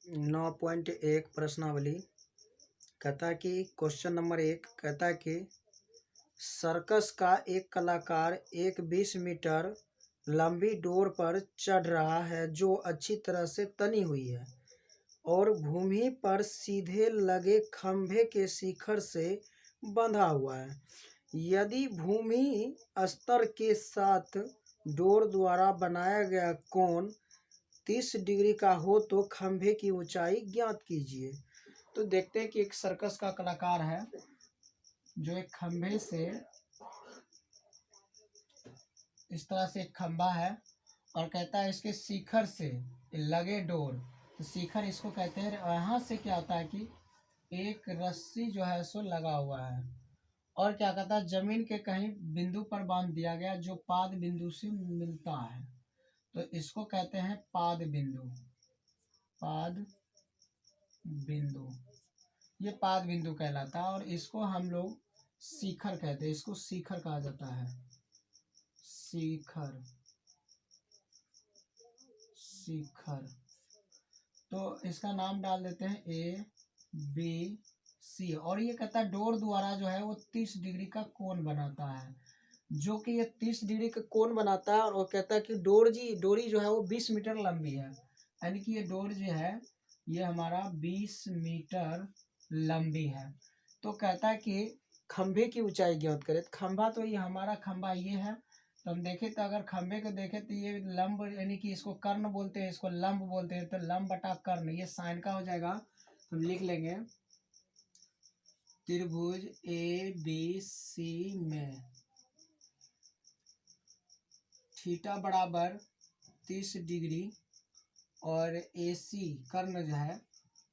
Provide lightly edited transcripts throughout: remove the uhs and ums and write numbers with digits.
9.1 प्रश्नावली कहता है कि क्वेश्चन नंबर 1 कहता है कि सर्कस का एक कलाकार एक 20 मीटर लंबी डोर पर चढ़ रहा है जो अच्छी तरह से तनी हुई है और भूमि पर सीधे लगे खंभे के शिखर से बंधा हुआ है। यदि भूमि स्तर के साथ डोर द्वारा बनाया गया कोण 30 डिग्री का हो तो खंभे की ऊंचाई ज्ञात कीजिए। तो देखते हैं कि एक सर्कस का कलाकार है जो एक खंभे से इस तरह से एक खंभा है और कहता है इसके शिखर से लगे डोर, तो शिखर इसको कहते हैं। यहाँ से क्या होता है कि एक रस्सी जो है सो लगा हुआ है और क्या कहता है जमीन के कहीं बिंदु पर बांध दिया गया जो पाद बिंदु से मिलता है, तो इसको कहते हैं पाद बिंदु। पाद बिंदु, ये पाद बिंदु कहलाता है और इसको हम लोग शिखर कहते हैं। इसको शिखर कहा जाता है, शिखर। शिखर तो इसका नाम डाल देते हैं ABC। और ये कहता है डोर द्वारा जो है वो 30 डिग्री का कोण बनाता है, जो कि ये 30 डिग्री का कोण बनाता है। और कहता है कि डोरी जो है वो 20 मीटर लंबी है, यानी कि ये डोर जो है ये हमारा 20 मीटर लंबी है। तो कहता है कि खंभे की ऊंचाई ज्ञात करें। खंभा तो ये हमारा खंभा ये है, तो हम देखें तो अगर खंभे को देखें तो ये लंब, यानी कि इसको कर्ण बोलते हैं, इसको लंब बोलते हैं, तो लंब बटा कर्ण ये साइन का हो जाएगा। तो हम लिख लेंगे त्रिभुज ABC में थीटा बराबर 30 डिग्री और AC कर्ण जो है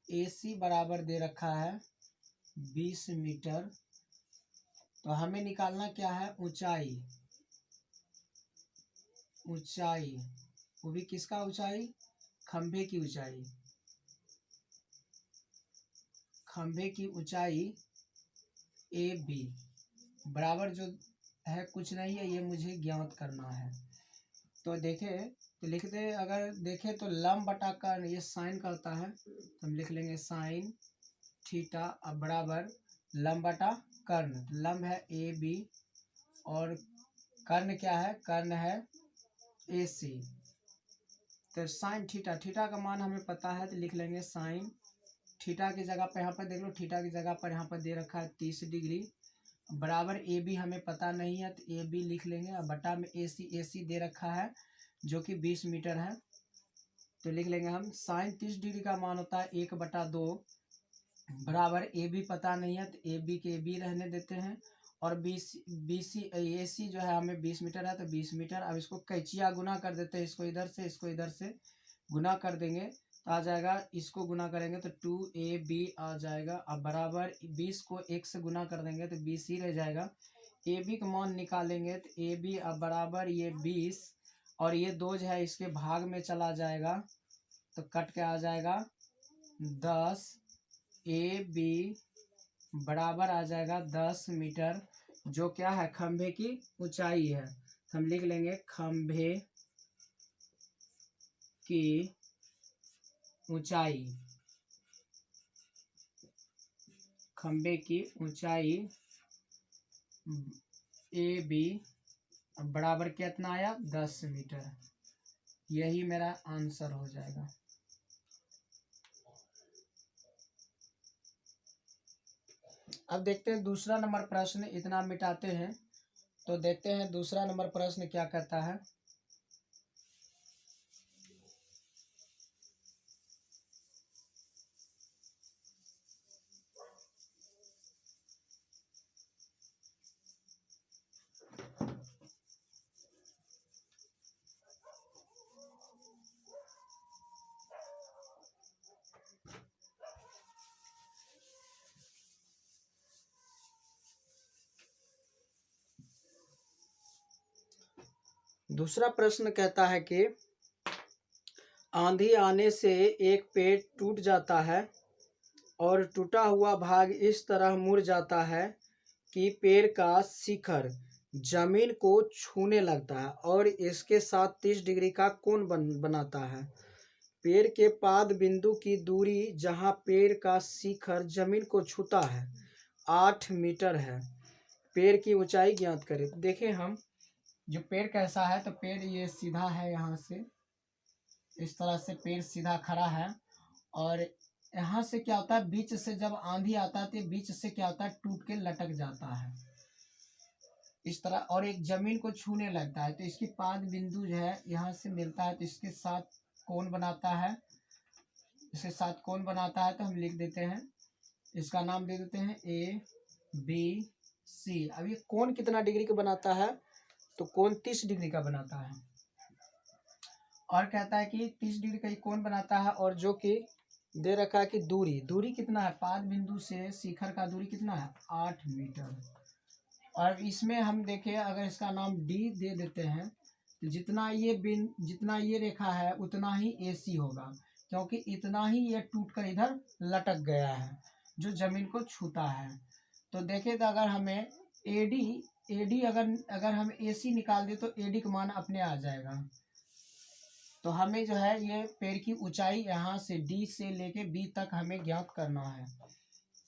AC बराबर दे रखा है 20 मीटर। तो हमें निकालना क्या है ऊंचाई। ऊंचाई वो भी किसका ऊंचाई, खंभे की ऊंचाई। खंभे की ऊंचाई AB बराबर जो है कुछ नहीं है, ये मुझे ज्ञात करना है। तो देखें तो लिखते हैं, अगर देखें तो लंब बटा कर्ण ये साइन का होता है, तो हम लिख लेंगे साइन थीटा अब बराबर लंब बटा कर्ण। लंब है AB और कर्ण क्या है, कर्ण है AC। तो साइन थीटा, थीटा का मान हमें पता है तो लिख लेंगे साइन थीटा की जगह पर, यहाँ पर देख लो थीटा की जगह पर यहाँ पर दे रखा है 30 डिग्री बराबर AB हमें पता नहीं है तो AB लिख लेंगे और बटा में AC दे रखा है जो कि 20 मीटर है, तो लिख लेंगे हम साइन 30 डिग्री का मान होता है 1/2 बराबर AB पता नहीं है तो AB के AB रहने देते हैं और AC जो है हमें 20 मीटर है तो 20 मीटर। अब इसको कैचिया गुना कर देते हैं, इसको इधर से गुना कर देंगे तो आ जाएगा, इसको गुना करेंगे तो 2AB आ जाएगा। अब बराबर 20 को 1 से गुना कर देंगे तो 20 ही रह जाएगा। AB का मान निकालेंगे तो AB अब बराबर ये 20 और ये 2 जो है इसके भाग में चला जाएगा तो कट के आ जाएगा 10। AB बराबर आ जाएगा 10 मीटर, जो क्या है खंभे की ऊंचाई है। तो हम लिख लेंगे खंभे की ऊंचाई। खंभे की ऊंचाई AB बराबर कितना आया 10 मीटर। यही मेरा आंसर हो जाएगा। अब देखते हैं दूसरा नंबर प्रश्न, इतना मिटाते हैं तो देखते हैं दूसरा नंबर प्रश्न क्या कहता है। दूसरा प्रश्न कहता है कि आंधी आने से एक पेड़ टूट जाता है और टूटा हुआ भाग इस तरह मुड़ जाता है कि पेड़ का शिखर जमीन को छूने लगता है और इसके साथ 30 डिग्री का कोण बनाता है। पेड़ के पाद बिंदु की दूरी जहाँ पेड़ का शिखर जमीन को छूता है 8 मीटर है। पेड़ की ऊंचाई ज्ञात करें। देखें हम जो पेड़ कैसा है, तो पेड़ ये सीधा है, यहाँ से इस तरह से पेड़ सीधा खड़ा है, और यहाँ से क्या होता है, बीच से जब आंधी आता है तो बीच से क्या होता है, टूट के लटक जाता है इस तरह, और एक जमीन को छूने लगता है। तो इसकी पाद बिंदु जो है यहाँ से मिलता है, तो इसके साथ कोण बनाता है, इसके साथ कोण बनाता है। तो हम लिख देते हैं, इसका नाम दे देते हैं ABC। अब ये कोण कितना डिग्री का बनाता है, तो कोण 30 डिग्री का बनाता है, और कहता है कि 30 डिग्री का ये कोण बनाता है, और जो कि दे रखा है कि दूरी कितना है, पाद बिंदु से शिखर का दूरी कितना है, 8 मीटर। और इसमें हम देखें, अगर इसका नाम D दे देते हैं, तो जितना ये रेखा है उतना ही AC होगा, क्योंकि इतना ही ये टूटकर इधर लटक गया है जो जमीन को छूता है। तो देखें, तो अगर हमें AD अगर हम AC निकाल दे तो AD का मान अपने आ जाएगा। तो हमें जो है ये पेड़ की ऊंचाई यहाँ से D से लेके B तक हमें ज्ञात करना है।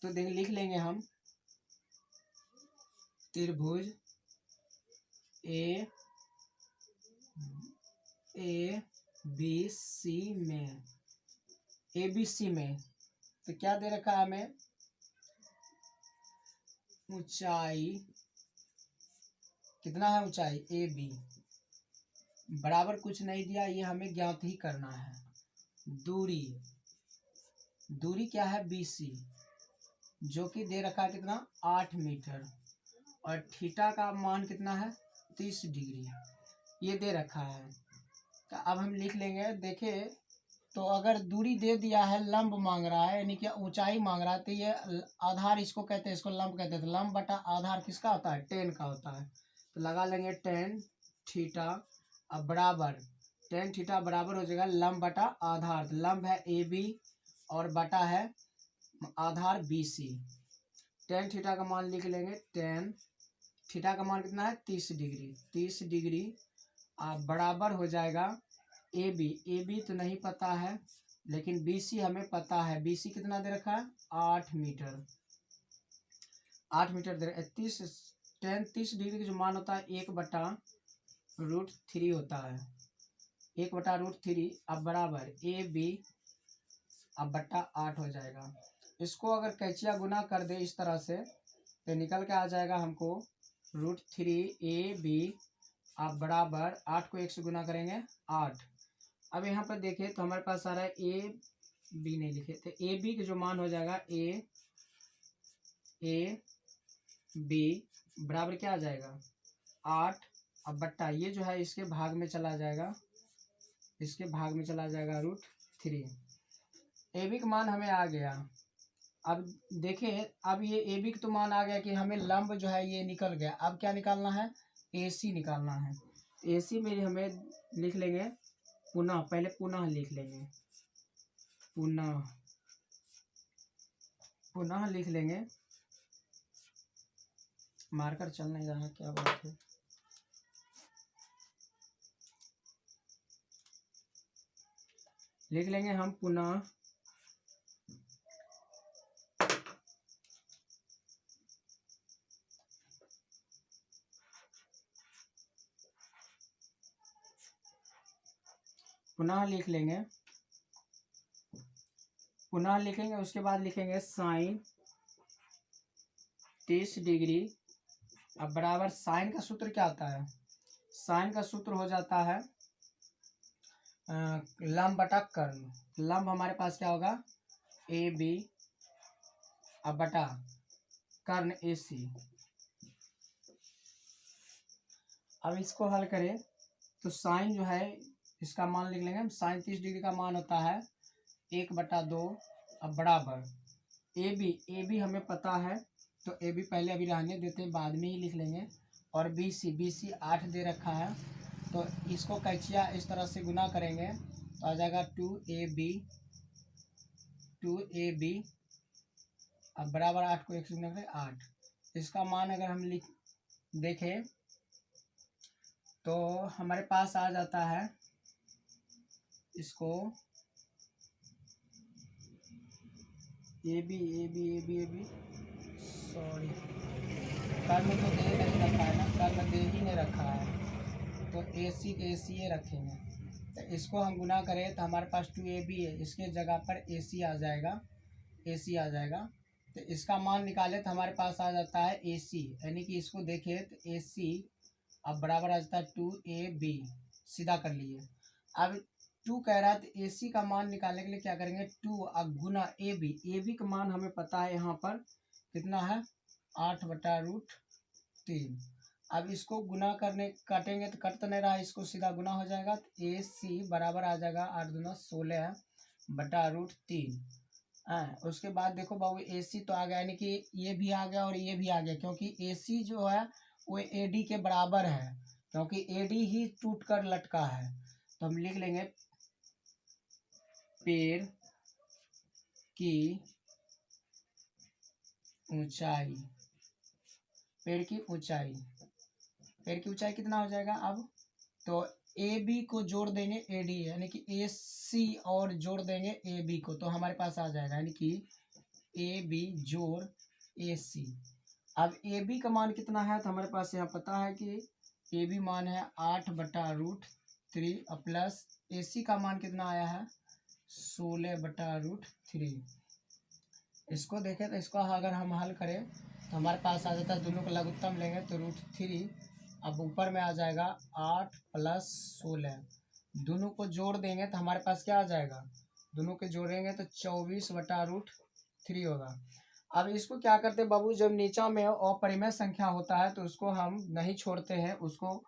तो देख लिख लेंगे हम, त्रिभुज ABC में तो क्या दे रखा है हमें, ऊंचाई कितना है, ऊंचाई AB बराबर कुछ नहीं दिया, ये हमें ज्ञात ही करना है। दूरी क्या है, BC, जो कि दे रखा है कितना, 8 मीटर, और थीटा का मान कितना है, 30 डिग्री, ये दे रखा है। तो अब हम लिख लेंगे। देखें, तो अगर दूरी दे दिया है, लंब मांग रहा है, यानी कि ऊंचाई मांग रहा है, तो ये आधार इसको कहते हैं, इसको लंब कहते हैं। तो लंब बटा आधार किसका होता है, tan का होता है। तो लगा लेंगे tan थीटा, अब बराबर tan थीटा बराबर हो जाएगा लंब बटा आधार। तो लंब है AB और बटा है आधार BC। tan थीटा का मान लिख लेंगे, tan थीटा का मान कितना है, 30 डिग्री बराबर हो जाएगा AB तो नहीं पता है, लेकिन BC हमें पता है। BC कितना दे रखा है, 8 मीटर दे रखा है। 30 डिग्री का जो मान होता है 1/√3 होता है, 1/√3। अब बराबर AB अब बट्टा 8 हो जाएगा। इसको अगर कैचिया गुना कर दे इस तरह से, तो निकल के आ जाएगा हमको √3AB अब बराबर 8 को 1 से गुना करेंगे 8। अब यहाँ पर देखें तो हमारे पास आ रहा है AB नहीं लिखे, तो AB का जो मान हो जाएगा AB बराबर क्या आ जाएगा, 8 अब बट्टा ये जो है इसके भाग में चला जाएगा, √3। AB का मान हमें आ गया। अब देखें, अब ये AB का तो मान आ गया कि हमें लंब जो है ये निकल गया। अब क्या निकालना है, AC निकालना है। AC में हमें लिख लेंगे पुनः लिख लेंगे, पुनः लिख लेंगे। मार्कर चल नहीं रहा, क्या बात है। लिख लेंगे हम पुनः लिखेंगे। उसके बाद लिखेंगे साइन 30 डिग्री अब बराबर साइन का सूत्र क्या होता है, साइन का सूत्र हो जाता है लंब बटा कर्ण। लंब हमारे पास क्या होगा, AB अब बटा कर्ण AC। अब इसको हल करें तो साइन जो है इसका मान लिख लेंगे हम। साइन 30 डिग्री का मान होता है 1/2 अब बराबर AB हमें पता है, तो AB पहले अभी रहने देते हैं, बाद में ही लिख लेंगे। और BC 8 दे रखा है, तो इसको कैचिया इस तरह से गुना करेंगे तो आ जाएगा 2AB अब बराबर 8 को 1 से गुना करें 8। इसका मान अगर हम देखें तो हमारे पास आ जाता है, इसको A B A B A B A B, sorry कर्म तो दे नहीं रखा है ना, कर्म दे ही नहीं रखा है, तो ए सी ए रखेंगे। तो इसको हम गुना करें तो हमारे पास 2AB है, इसके जगह पर AC आ जाएगा, AC आ जाएगा। तो इसका मान निकाले तो हमारे पास आ जाता है AC, यानी कि इसको देखें तो AC अब बराबर आ जाता है 2AB, सीधा कर लिए। अब 2 कह रहा है तो AC का मान निकालने के लिए क्या करेंगे, 2 अब गुना AB का मान हमें पता है यहाँ पर कितना है 8/√3। अब इसको गुना करने काटेंगे तो कट तो नहीं रहा, इसको सीधा गुना हो जाएगा तो AC बराबर आ जाएगा 8 दूना 16/√3। उसके बाद देखो बाबू AC तो आ गया, यानी कि ये भी आ गया और ये भी आ गया, क्योंकि AC जो है वो AD के बराबर है, क्योंकि AD ही टूट कर लटका है। तो हम लिख लेंगे पेड़ की ऊंचाई, पेड़ की ऊंचाई, पेड़ की ऊंचाई कितना हो जाएगा अब, तो AB को जोड़ देंगे AD, यानी कि AC और जोड़ देंगे AB को, तो हमारे पास आ जाएगा यानी कि AB जोड़ AC। अब AB का मान कितना है तो हमारे पास यहाँ पता है कि AB मान है 8/√3 प्लस AC का मान कितना आया है 16/√3। इसको देखें तो इसको अगर हम हल करें तो हमारे पास आ जाता है, दोनों का लघुत्तम लेंगे तो √3, अब ऊपर में आ जाएगा 8 + 16, दोनों को जोड़ देंगे तो हमारे पास क्या आ जाएगा, दोनों के जोड़ेंगे तो 24/√3 होगा। अब इसको क्या करते हैं बाबू, जब नीचा में अपरिमेय संख्या होता है तो उसको हम नहीं छोड़ते हैं, उसको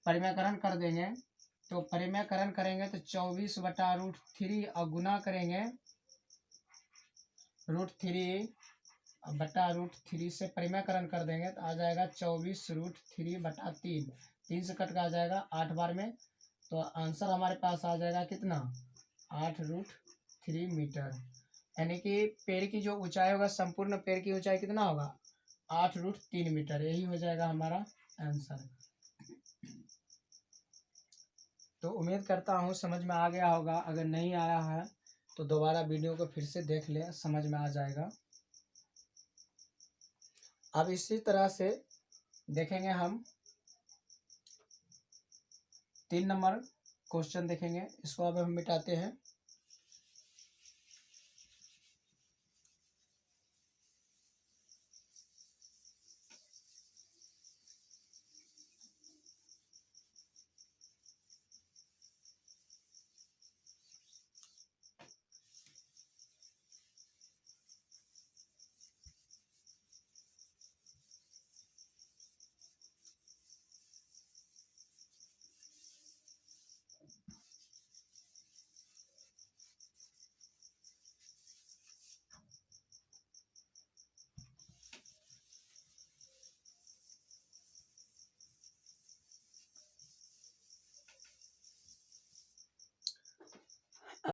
परिमेयकरण कर देंगे। तो परिमेयकरण करेंगे तो 24/√3 और गुना करेंगे √3/√3 से परिमेयकरण कर देंगे तो आ जाएगा 24√3/3, 3 से कट का आ जाएगा 8 बार में, तो आंसर हमारे पास आ जाएगा कितना 8√3 मीटर, यानी कि पेड़ की जो ऊंचाई होगा, संपूर्ण पेड़ की ऊंचाई कितना होगा 8√3 मीटर, यही हो जाएगा हमारा आंसर। तो उम्मीद करता हूँ समझ में आ गया होगा, अगर नहीं आया है तो दोबारा वीडियो को फिर से देख ले, समझ में आ जाएगा। अब इसी तरह से देखेंगे हम 3 नंबर क्वेश्चन देखेंगे, इसको अब हम मिटाते हैं।